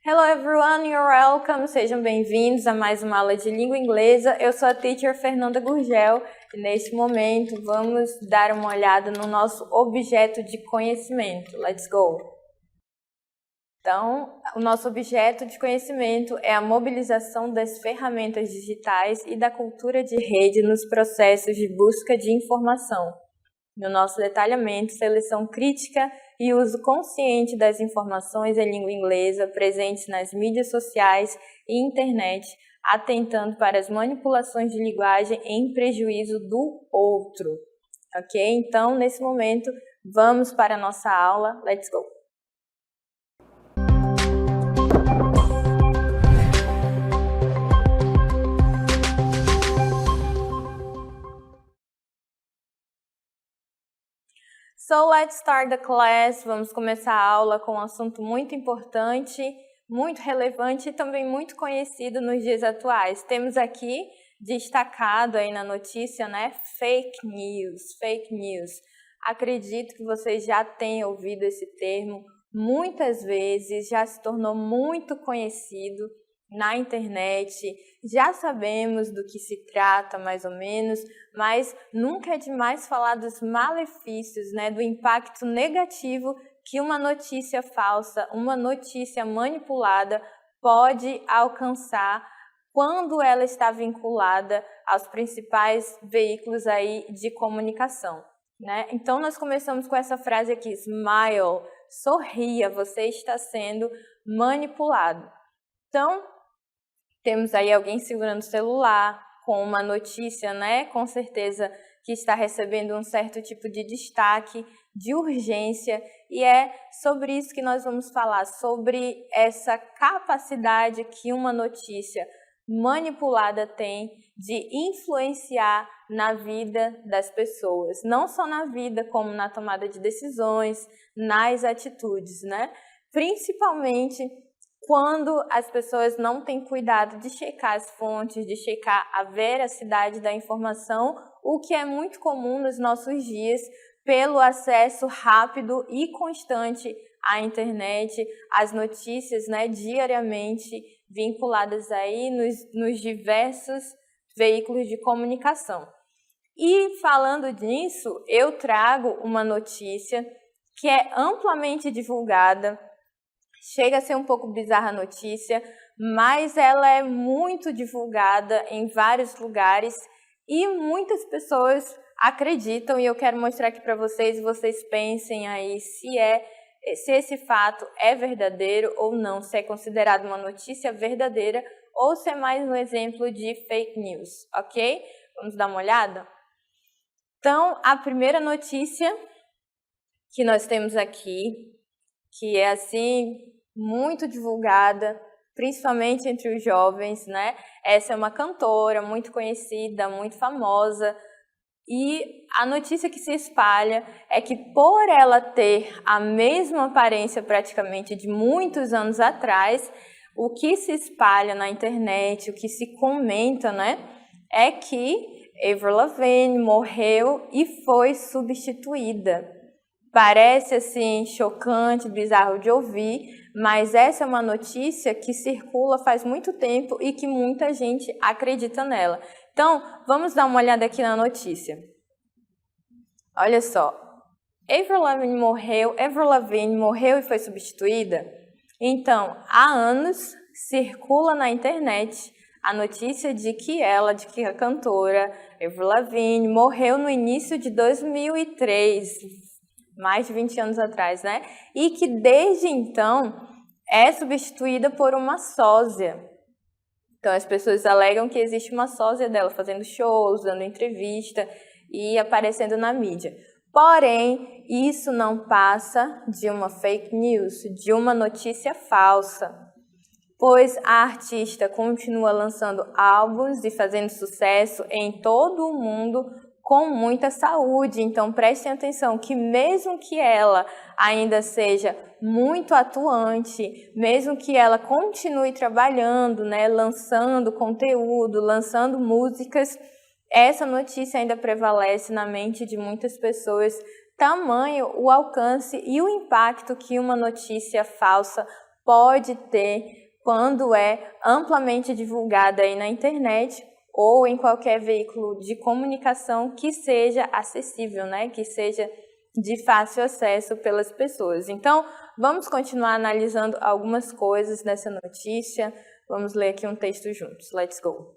Hello everyone, you're welcome. Sejam bem-vindos a mais uma aula de língua inglesa. Eu sou a teacher Fernanda Gurgel e neste momento vamos dar uma olhada no nosso objeto de conhecimento. Let's go! Então, o nosso objeto de conhecimento é a mobilização das ferramentas digitais e da cultura de rede nos processos de busca de informação. No nosso detalhamento, seleção crítica e uso consciente das informações em língua inglesa presentes nas mídias sociais e internet, atentando para as manipulações de linguagem em prejuízo do outro. Ok? Então, nesse momento, vamos para a nossa aula. Let's go! So let's start the class. Vamos começar a aula com um assunto muito importante, muito relevante e também muito conhecido nos dias atuais. Temos aqui destacado aí na notícia, né? Fake news, fake news. Acredito que vocês já tenham ouvido esse termo muitas vezes, já se tornou muito conhecido na internet, já sabemos do que se trata mais ou menos, mas nunca é demais falar dos malefícios, né, do impacto negativo que uma notícia falsa, uma notícia manipulada pode alcançar quando ela está vinculada aos principais veículos aí de comunicação, né? Então nós começamos com essa frase aqui, smile, sorria, você está sendo manipulado. Então, temos aí alguém segurando o celular com uma notícia, né? Com certeza que está recebendo um certo tipo de destaque, de urgência. E é sobre isso que nós vamos falar, sobre essa capacidade que uma notícia manipulada tem de influenciar na vida das pessoas. Não só na vida, como na tomada de decisões, nas atitudes, né? Principalmente quando as pessoas não têm cuidado de checar as fontes, de checar a veracidade da informação, o que é muito comum nos nossos dias pelo acesso rápido e constante à internet, às notícias, né, diariamente vinculadas aí nos diversos veículos de comunicação. E falando nisso, eu trago uma notícia que é amplamente divulgada. Chega a ser um pouco bizarra a notícia, mas ela é muito divulgada em vários lugares e muitas pessoas acreditam, e eu quero mostrar aqui para vocês, e vocês pensem aí se esse fato é verdadeiro ou não, se é considerado uma notícia verdadeira ou se é mais um exemplo de fake news, ok? Vamos dar uma olhada? Então, a primeira notícia que nós temos aqui, que é assim muito divulgada, principalmente entre os jovens, né? Essa é uma cantora muito conhecida, muito famosa, e a notícia que se espalha é que por ela ter a mesma aparência praticamente de muitos anos atrás, o que se espalha na internet, o que se comenta, né, é que Avril Lavigne morreu e foi substituída. Parece assim chocante, bizarro de ouvir, mas essa é uma notícia que circula faz muito tempo e que muita gente acredita nela. Então, vamos dar uma olhada aqui na notícia. Olha só, Avril Lavigne morreu e foi substituída? Então, há anos circula na internet a notícia de que a cantora Avril Lavigne morreu no início de 2003, mais de 20 anos atrás, né? E que desde então é substituída por uma sósia. Então as pessoas alegam que existe uma sósia dela fazendo shows, dando entrevista e aparecendo na mídia. Porém, isso não passa de uma fake news, de uma notícia falsa, pois a artista continua lançando álbuns e fazendo sucesso em todo o mundo com muita saúde. Então prestem atenção que mesmo que ela ainda seja muito atuante, mesmo que ela continue trabalhando, né, lançando conteúdo, lançando músicas, essa notícia ainda prevalece na mente de muitas pessoas, tamanho o alcance e o impacto que uma notícia falsa pode ter quando é amplamente divulgada aí na internet ou em qualquer veículo de comunicação que seja acessível, né? Que seja de fácil acesso pelas pessoas. Então, vamos continuar analisando algumas coisas dessa notícia. Vamos ler aqui um texto juntos. Let's go.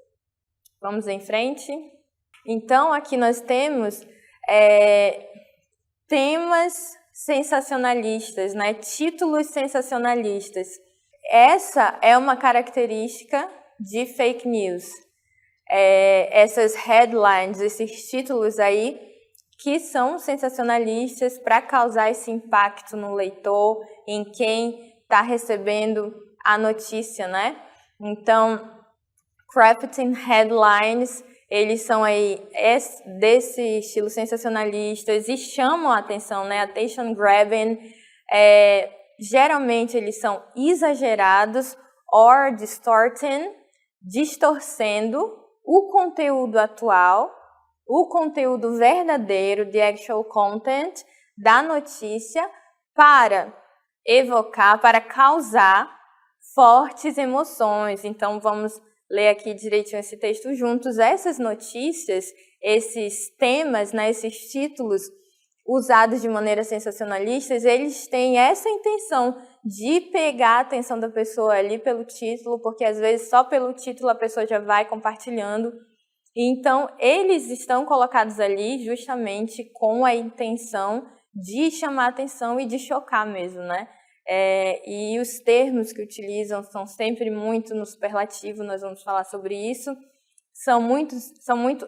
Vamos em frente. Então, aqui nós temos temas sensacionalistas, né? Títulos sensacionalistas. Essa é uma característica de fake news. Essas headlines, esses títulos aí, que são sensacionalistas para causar esse impacto no leitor, em quem está recebendo a notícia, né? Então, crafting headlines, eles são aí desse estilo sensacionalistas e chamam a atenção, né? Attention grabbing. Geralmente eles são exagerados or distorcendo o conteúdo atual, o conteúdo verdadeiro, the actual content da notícia, para evocar, para causar fortes emoções. Então, vamos ler aqui direitinho esse texto juntos. Essas notícias, esses temas, né, esses títulos usados de maneira sensacionalista, eles têm essa intenção de pegar a atenção da pessoa ali pelo título, porque às vezes só pelo título a pessoa já vai compartilhando. Então, eles estão colocados ali justamente com a intenção de chamar a atenção e de chocar mesmo, né? E os termos que utilizam são sempre muito no superlativo, nós vamos falar sobre isso, são muito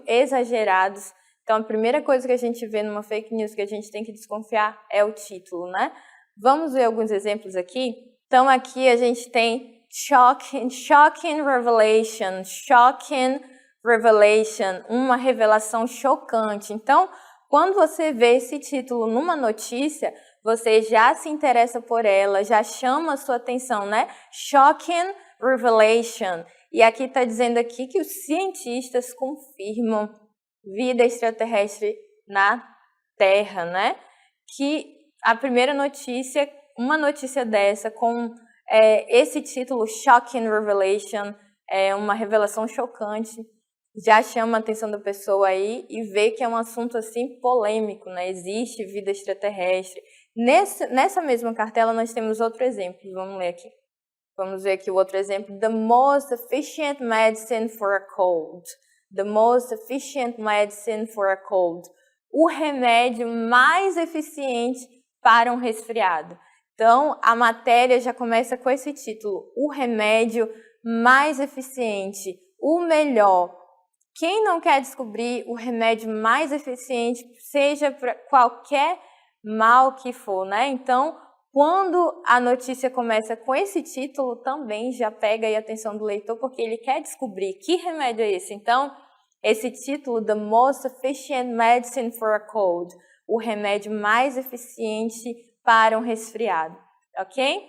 exagerados. Então, a primeira coisa que a gente vê numa fake news que a gente tem que desconfiar é o título, né? Vamos ver alguns exemplos aqui. Então, aqui a gente tem shocking revelation, uma revelação chocante. Então, quando você vê esse título numa notícia, você já se interessa por ela, já chama a sua atenção, né? Shocking revelation. E aqui está dizendo aqui que os cientistas confirmam vida extraterrestre na Terra, né? Que a primeira notícia, uma notícia dessa com esse título, Shocking Revelation, uma revelação chocante, já chama a atenção da pessoa aí e vê que é um assunto assim polêmico, né? Existe vida extraterrestre. Nessa mesma cartela nós temos outro exemplo, vamos ler aqui. Vamos ver aqui o outro exemplo. The most efficient medicine for a cold. The most efficient medicine for a cold. O remédio mais eficiente para um resfriado. Então, a matéria já começa com esse título. O remédio mais eficiente, o melhor. Quem não quer descobrir o remédio mais eficiente, seja para qualquer mal que for, né? Então, quando a notícia começa com esse título, também já pega aí a atenção do leitor, porque ele quer descobrir que remédio é esse. Então, esse título, The Most Efficient Medicine for a Cold, o remédio mais eficiente para um resfriado, ok?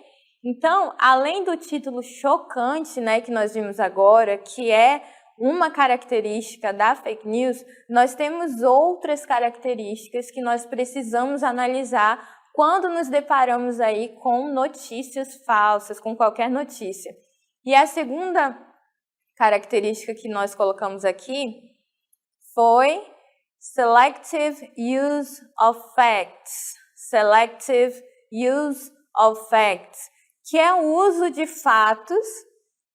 Então, além do título chocante, né, que nós vimos agora, que é uma característica da fake news, nós temos outras características que nós precisamos analisar quando nos deparamos aí com notícias falsas, com qualquer notícia. E a segunda característica que nós colocamos aqui foi selective use of facts. Selective use of facts, que é o uso de fatos.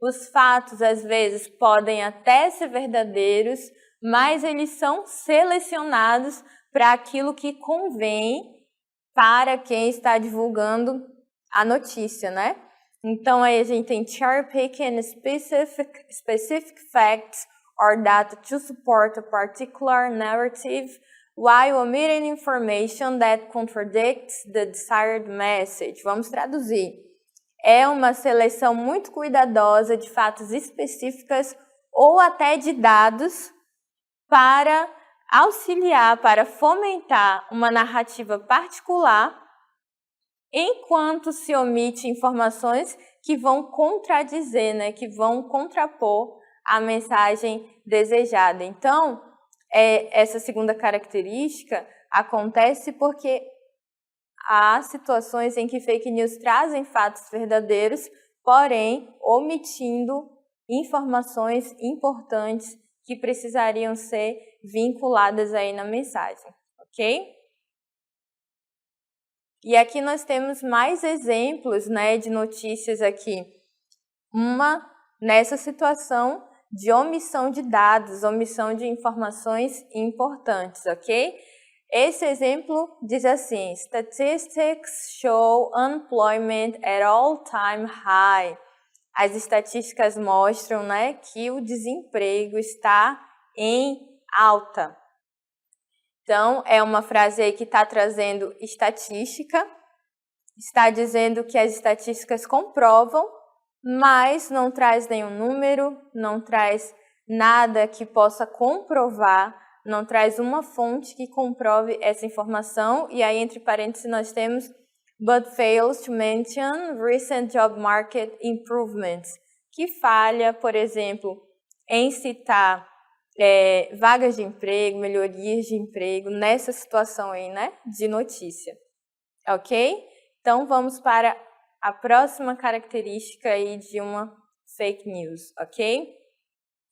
Os fatos, às vezes, podem até ser verdadeiros, mas eles são selecionados para aquilo que convém para quem está divulgando a notícia, né? Então, aí a gente tem cherry picking specific facts or data to support a particular narrative while omitting information that contradicts the desired message. Vamos traduzir. É uma seleção muito cuidadosa de fatos específicos ou até de dados para auxiliar, para fomentar uma narrativa particular, enquanto se omite informações que vão contradizer, né, que vão contrapor a mensagem desejada. Então, essa segunda característica acontece porque há situações em que fake news trazem fatos verdadeiros, porém omitindo informações importantes que precisariam ser vinculadas aí na mensagem, ok? E aqui nós temos mais exemplos, né, de notícias aqui. Uma nessa situação de omissão de dados, omissão de informações importantes, ok? Esse exemplo diz assim: Statistics show unemployment at all-time high. As estatísticas mostram, né, que o desemprego está em alta. Então, é uma frase aí que está trazendo estatística, está dizendo que as estatísticas comprovam, mas não traz nenhum número, não traz nada que possa comprovar, não traz uma fonte que comprove essa informação. E aí, entre parênteses, nós temos but fails to mention recent job market improvements, que falha, por exemplo, em citar vagas de emprego, melhorias de emprego, nessa situação aí, né, de notícia. Ok? Então, vamos para a próxima característica aí de uma fake news, ok?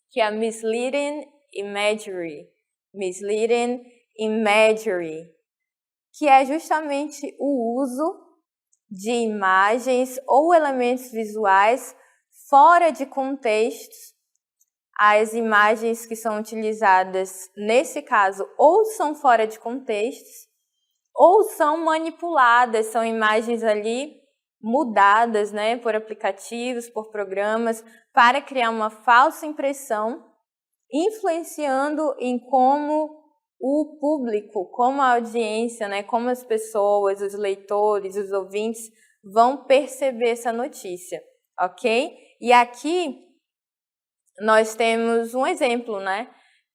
Que é a misleading imagery. Misleading imagery, que é justamente o uso de imagens ou elementos visuais fora de contextos. As imagens que são utilizadas nesse caso ou são fora de contextos ou são manipuladas, são imagens ali mudadas, né, por aplicativos, por programas, para criar uma falsa impressão, influenciando em como o público, como a audiência, né, como as pessoas, os leitores, os ouvintes vão perceber essa notícia, ok? E aqui nós temos um exemplo, né,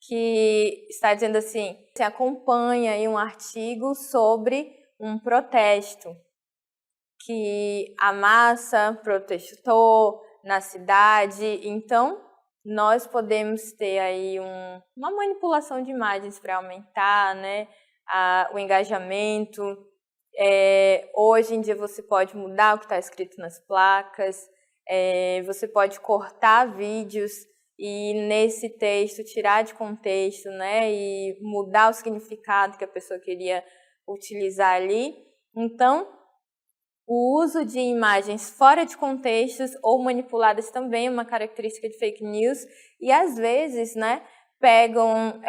que está dizendo assim: você acompanha aí um artigo sobre um protesto, que a massa protestou na cidade, então nós podemos ter aí uma manipulação de imagens para aumentar, né, o engajamento. Hoje em dia você pode mudar o que está escrito nas placas, você pode cortar vídeos e nesse texto tirar de contexto, né, e mudar o significado que a pessoa queria utilizar ali. Então, o uso de imagens fora de contextos ou manipuladas também é uma característica de fake news e às vezes, né, pegam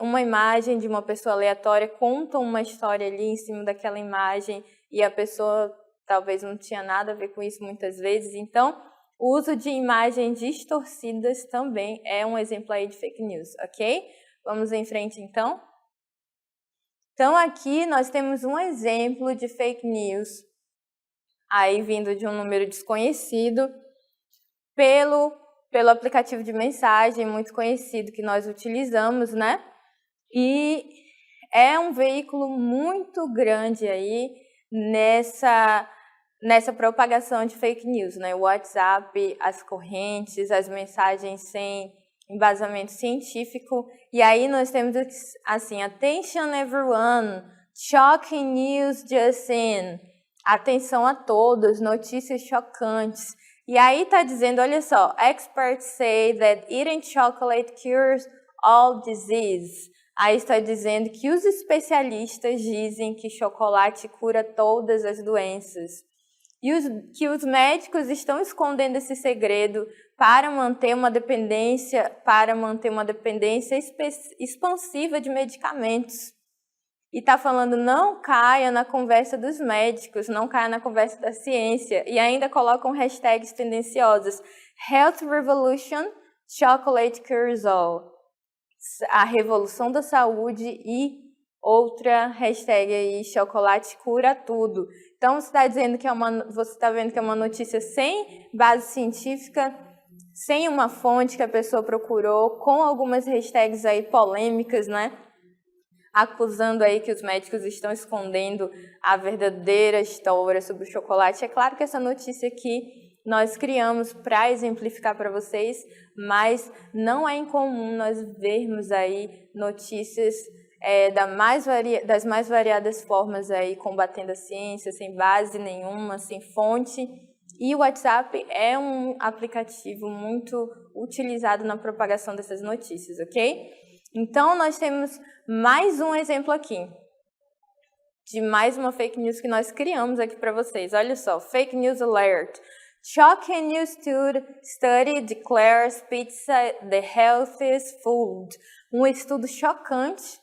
uma imagem de uma pessoa aleatória, contam uma história ali em cima daquela imagem e a pessoa talvez não tinha nada a ver com isso muitas vezes. Então, o uso de imagens distorcidas também é um exemplo aí de fake news, ok? Vamos em frente então? Então, aqui nós temos um exemplo de fake news aí vindo de um número desconhecido pelo aplicativo de mensagem muito conhecido que nós utilizamos, né? E é um veículo muito grande aí nessa propagação de fake news, né? O WhatsApp, as correntes, as mensagens sem embasamento científico. E aí nós temos assim: attention everyone, shocking news just in. Atenção a todos, notícias chocantes. E aí está dizendo, olha só, experts say that eating chocolate cures all disease. Aí está dizendo que os especialistas dizem que chocolate cura todas as doenças. E que os médicos estão escondendo esse segredo para manter uma dependência expansiva de medicamentos. E está falando, não caia na conversa dos médicos, não caia na conversa da ciência. E ainda colocam hashtags tendenciosas. Health Revolution, Chocolate Cures All. A revolução da saúde e outra hashtag aí, chocolate cura tudo. Então, você está dizendo que você está vendo que é uma notícia sem base científica, sem uma fonte que a pessoa procurou, com algumas hashtags aí polêmicas, né? Acusando aí que os médicos estão escondendo a verdadeira história sobre o chocolate. É claro que essa notícia aqui nós criamos para exemplificar para vocês, mas não é incomum nós vermos aí notícias das mais variadas formas aí, combatendo a ciência, sem base nenhuma, sem fonte. E o WhatsApp é um aplicativo muito utilizado na propagação dessas notícias, ok? Então, nós temos mais um exemplo aqui de mais uma fake news que nós criamos aqui para vocês. Olha só, fake news alert. Shocking new study declares pizza the healthiest food. Um estudo chocante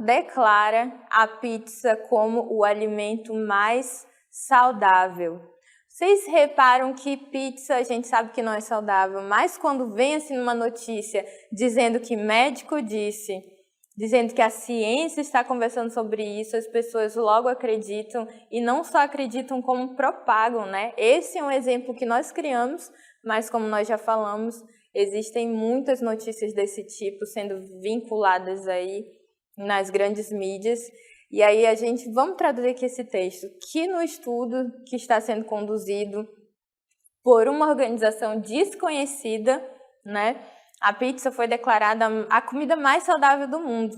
declara a pizza como o alimento mais saudável. Vocês reparam que pizza a gente sabe que não é saudável, mas quando vem assim uma notícia dizendo que médico disse, dizendo que a ciência está conversando sobre isso, as pessoas logo acreditam e não só acreditam como propagam, né? Esse é um exemplo que nós criamos, mas como nós já falamos, existem muitas notícias desse tipo sendo vinculadas aí nas grandes mídias. E aí vamos traduzir aqui esse texto, que no estudo que está sendo conduzido por uma organização desconhecida, né? A pizza foi declarada a comida mais saudável do mundo.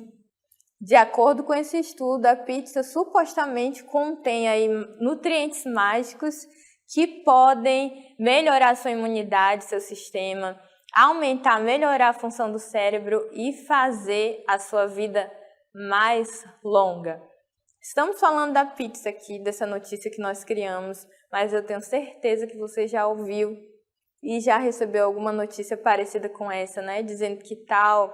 De acordo com esse estudo, a pizza supostamente contém aí nutrientes mágicos que podem melhorar sua imunidade, seu sistema, melhorar a função do cérebro e fazer a sua vida mais longa. Estamos falando da pizza aqui, dessa notícia que nós criamos, mas eu tenho certeza que você já ouviu e já recebeu alguma notícia parecida com essa, né? Dizendo que tal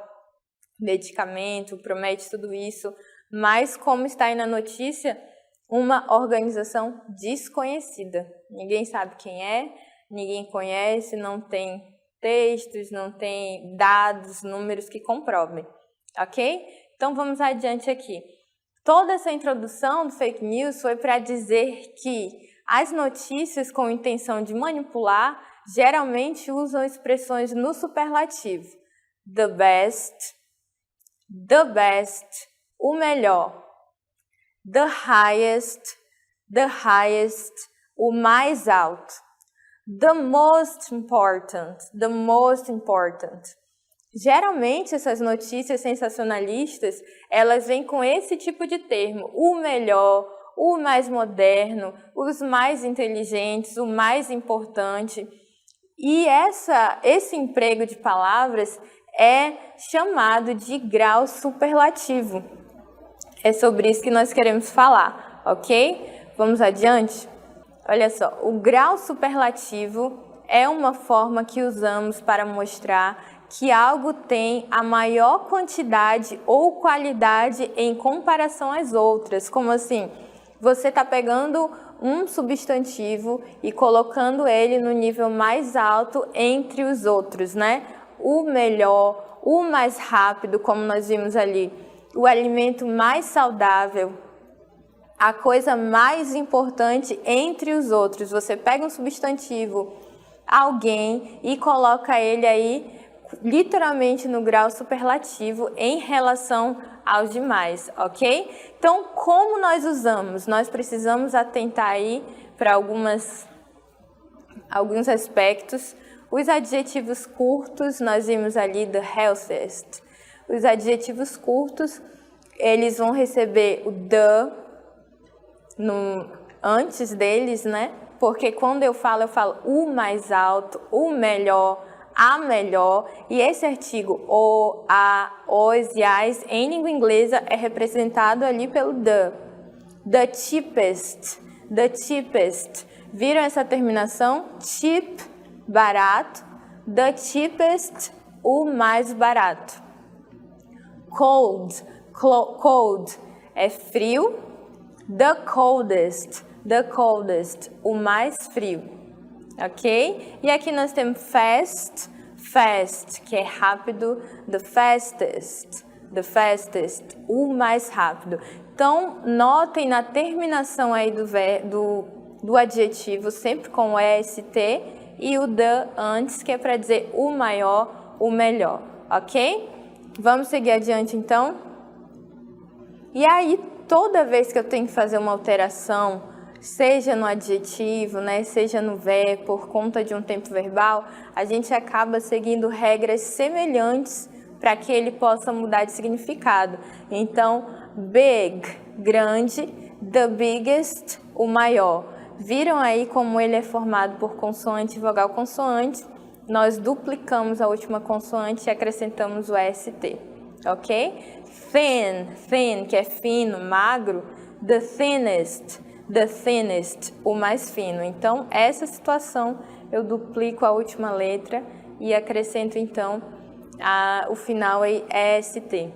medicamento promete tudo isso, mas como está aí na notícia, uma organização desconhecida. Ninguém sabe quem é, ninguém conhece, não tem textos, não tem dados, números que comprovem, ok? Então vamos adiante aqui. Toda essa introdução do fake news foi para dizer que as notícias com intenção de manipular geralmente usam expressões no superlativo. The best, o melhor. The highest, o mais alto. The most important. Geralmente, essas notícias sensacionalistas, elas vêm com esse tipo de termo, o melhor, o mais moderno, os mais inteligentes, o mais importante. E esse emprego de palavras é chamado de grau superlativo. É sobre isso que nós queremos falar, ok? Vamos adiante? Olha só, o grau superlativo é uma forma que usamos para mostrar que algo tem a maior quantidade ou qualidade em comparação às outras. Como assim? Você está pegando um substantivo e colocando ele no nível mais alto entre os outros, né? O melhor, o mais rápido, como nós vimos ali, o alimento mais saudável, a coisa mais importante entre os outros. Você pega um substantivo, alguém, e coloca ele aí literalmente no grau superlativo em relação aos demais, ok? Então, como nós usamos? Nós precisamos atentar aí para alguns aspectos. Os adjetivos curtos, nós vimos ali the healthiest. Os adjetivos curtos, eles vão receber o the antes deles, né? Porque quando eu falo o mais alto, o melhor, a melhor, e esse artigo, o, a, os e as, em língua inglesa, é representado ali pelo the. The cheapest. Viram essa terminação? Cheap, barato. The cheapest, o mais barato. Cold é frio. The coldest, o mais frio. Ok? E aqui nós temos fast, que é rápido, the fastest, o mais rápido. Então, notem na terminação aí do adjetivo, sempre com o est, e o the antes, que é para dizer o maior, o melhor. Ok? Vamos seguir adiante, então? E aí, toda vez que eu tenho que fazer uma alteração, seja no adjetivo, né, seja no verbo, por conta de um tempo verbal, a gente acaba seguindo regras semelhantes para que ele possa mudar de significado. Então, big, grande, the biggest, o maior. Viram aí como ele é formado por consoante, vogal, consoante? Nós duplicamos a última consoante e acrescentamos o ST, ok? Thin, que é fino, magro, the thinnest, o mais fino. Então, essa situação eu duplico a última letra e acrescento então o final aí ST,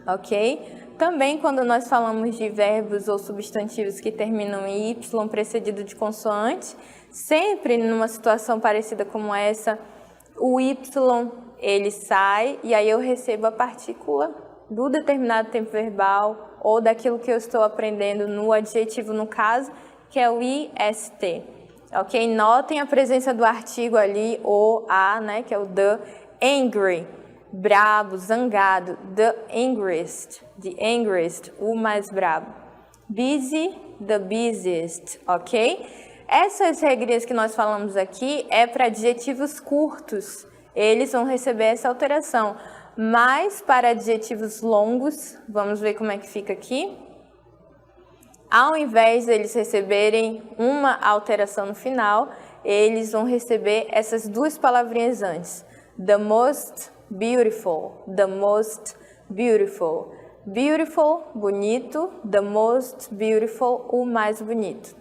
ok? Também quando nós falamos de verbos ou substantivos que terminam em Y precedido de consoante, sempre numa situação parecida como essa, o Y ele sai e aí eu recebo a partícula do determinado tempo verbal ou daquilo que eu estou aprendendo no adjetivo no caso, que é o IST. Ok? Notem a presença do artigo ali, o a, né, que é o the, angry, brabo, zangado, the angriest, o mais brabo. Busy, the busiest, ok? Essas regrinhas que nós falamos aqui é para adjetivos curtos, eles vão receber essa alteração. Mas para adjetivos longos, vamos ver como é que fica aqui. Ao invés deles receberem uma alteração no final, eles vão receber essas duas palavrinhas antes. The most beautiful, the most beautiful. Beautiful, bonito, the most beautiful, o mais bonito.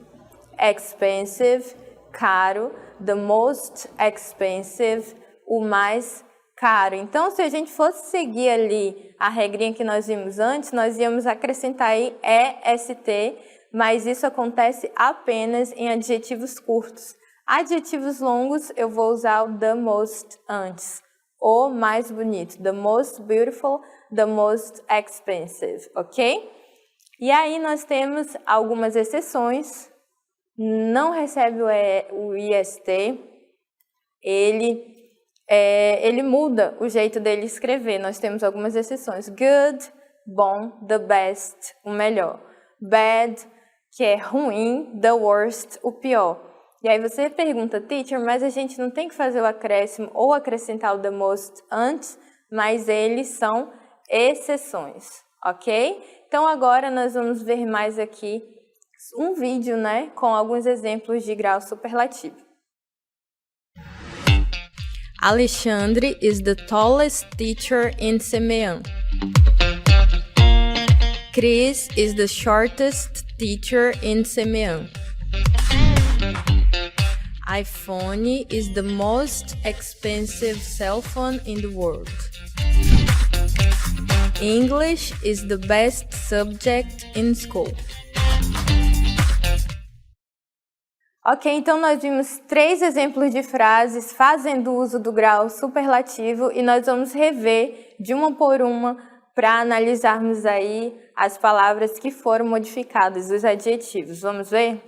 Expensive, caro, the most expensive, o mais caro. Então, se a gente fosse seguir ali a regrinha que nós vimos antes, nós íamos acrescentar aí EST, mas isso acontece apenas em adjetivos curtos. Adjetivos longos, eu vou usar o the most antes, o mais bonito, the most beautiful, the most expensive, ok? E aí nós temos algumas exceções, não recebe o IST, ele muda o jeito dele escrever. Nós temos algumas exceções. Good, bom, the best, o melhor. Bad, que é ruim, the worst, o pior. E aí você pergunta, teacher, mas a gente não tem que fazer o acréscimo ou acrescentar o the most antes, mas eles são exceções, ok? Então agora nós vamos ver mais aqui um vídeo, né, com alguns exemplos de grau superlativo. Alexandre is the tallest teacher in Semean. Chris is the shortest teacher in Semean. iPhone is the most expensive cell phone in the world. English is the best subject in school. Ok, então nós vimos 3 exemplos de frases fazendo uso do grau superlativo e nós vamos rever de uma por uma para analisarmos aí as palavras que foram modificadas, os adjetivos. Vamos ver?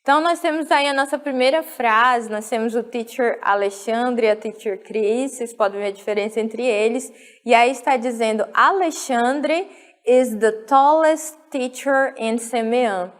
Então nós temos aí a nossa primeira frase, nós temos o teacher Alexandre e a teacher Chris, vocês podem ver a diferença entre eles. E aí está dizendo, Alexandre is the tallest teacher in Semean.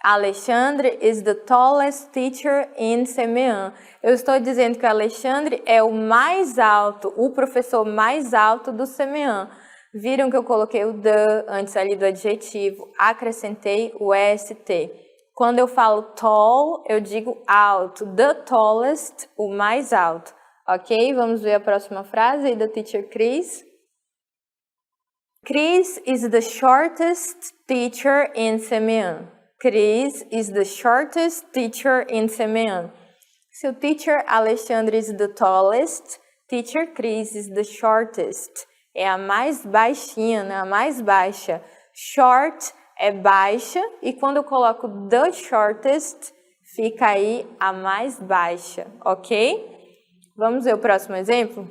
Alexandre is the tallest teacher in Semean. Eu estou dizendo que o Alexandre é o mais alto, o professor mais alto do Semean. Viram que eu coloquei o the antes ali do adjetivo, acrescentei o ST. Quando eu falo tall, eu digo alto. The tallest, o mais alto. Ok? Vamos ver a próxima frase da teacher Chris. Chris is the shortest teacher in Semean. Chris is the shortest teacher in Semean. Se o teacher Alexandre is the tallest, teacher Chris is the shortest. É a mais baixinha, né? A mais baixa. Short é baixa e quando eu coloco the shortest, fica aí a mais baixa, ok? Vamos ver o próximo exemplo?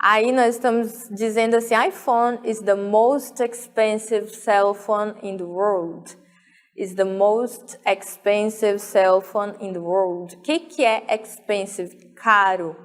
Aí nós estamos dizendo assim, iPhone is the most expensive cell phone in the world. Is the most expensive cell phone in the world. O que é expensive? Caro.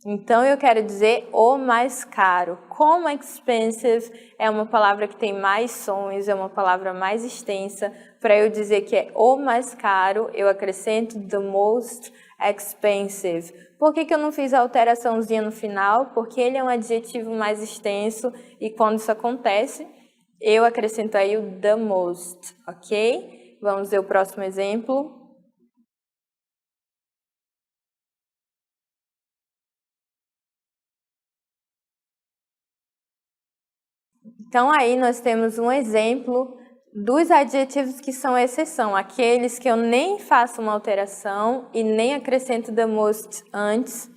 Então eu quero dizer o mais caro. Como expensive é uma palavra que tem mais sons, é uma palavra mais extensa, para eu dizer que é o mais caro, eu acrescento the most expensive. Por que eu não fiz a alteraçãozinha no final? Porque ele é um adjetivo mais extenso e quando isso acontece, eu acrescento aí o the most, ok? Vamos ver o próximo exemplo. Então, aí nós temos um exemplo dos adjetivos que são exceção, aqueles que eu nem faço uma alteração e nem acrescento the most antes,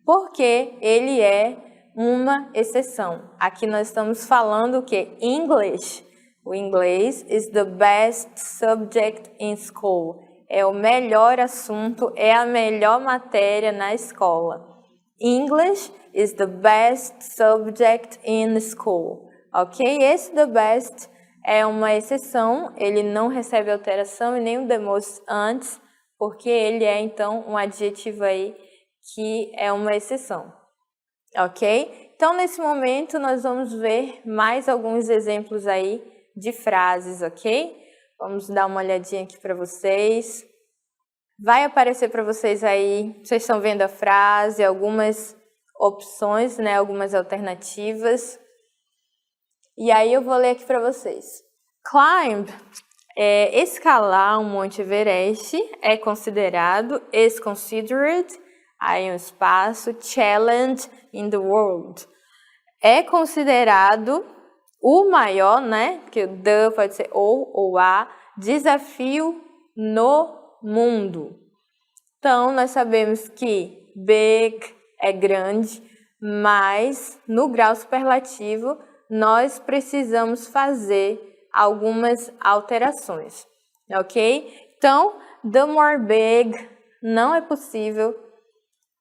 porque ele é uma exceção. Aqui nós estamos falando o que? English. O inglês is the best subject in school. É o melhor assunto, é a melhor matéria na escola. English is the best subject in school. Ok? Esse the best é uma exceção, ele não recebe alteração e nem o the most antes, porque ele é, então, um adjetivo aí que é uma exceção. Ok? Então, nesse momento, nós vamos ver mais alguns exemplos aí de frases, ok? Vamos dar uma olhadinha aqui para vocês. Vai aparecer para vocês aí, vocês estão vendo a frase, algumas opções, né? Algumas alternativas. E aí eu vou ler aqui para vocês. Climb, escalar um Monte Everest, é considerado, is considered, aí um espaço, challenge in the world. É considerado o maior, né? Que o the pode ser ou a, desafio no mundo. Então, nós sabemos que big é grande, mas no grau superlativo, nós precisamos fazer algumas alterações, ok? Então, the more big não é possível,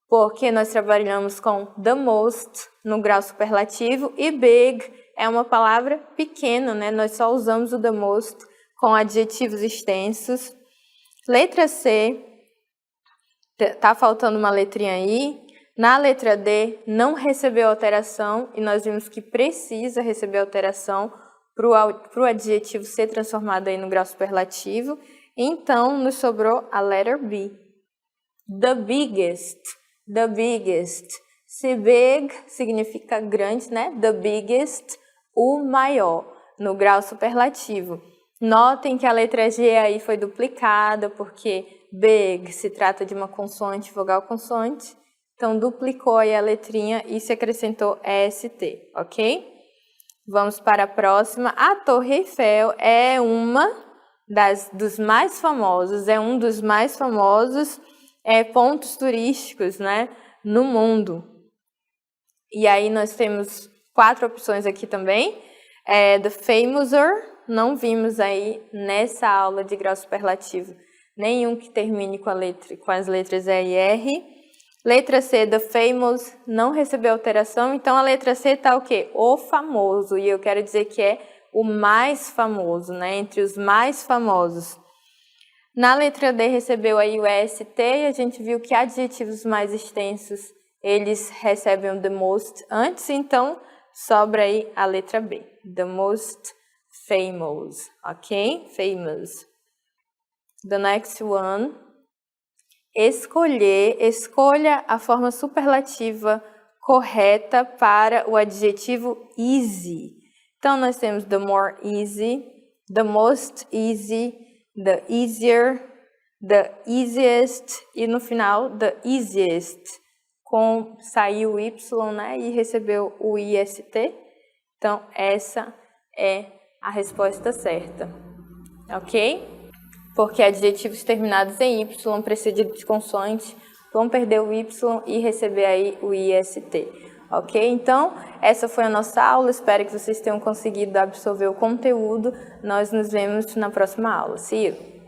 porque nós trabalhamos com the most no grau superlativo e big é uma palavra pequena, né? Nós só usamos o the most com adjetivos extensos. Letra C, tá faltando uma letrinha aí. Na letra D, não recebeu alteração e nós vimos que precisa receber alteração para o adjetivo ser transformado aí no grau superlativo. Então, nos sobrou a letter B. The biggest. The biggest. Se big significa grande, né? The biggest, o maior, no grau superlativo. Notem que a letra G aí foi duplicada, porque big se trata de uma consoante, vogal consoante. Então, duplicou aí a letrinha e se acrescentou EST, ok? Vamos para a próxima. A Torre Eiffel é dos mais famosos, é um dos mais famosos pontos turísticos, né, no mundo. E aí nós temos 4 opções aqui também. The famouser, não vimos aí nessa aula de grau superlativo nenhum que termine com as letras E e R. Letra C, the famous, não recebeu alteração, então a letra C está o quê? O famoso, e eu quero dizer que é o mais famoso, né? Entre os mais famosos. Na letra D recebeu aí o EST, e a gente viu que adjetivos mais extensos, eles recebem o the most antes, então sobra aí a letra B, the most famous, ok? Famous. The next one. Escolha a forma superlativa correta para o adjetivo easy. Então, nós temos the more easy, the most easy, the easier, the easiest e no final, the easiest. Saiu o Y, né, e recebeu o IST. Então, essa é a resposta certa. Ok? Porque adjetivos terminados em Y, precedidos de consoante, vão perder o Y e receber aí o IST. Ok? Então, essa foi a nossa aula. Espero que vocês tenham conseguido absorver o conteúdo. Nós nos vemos na próxima aula. See you!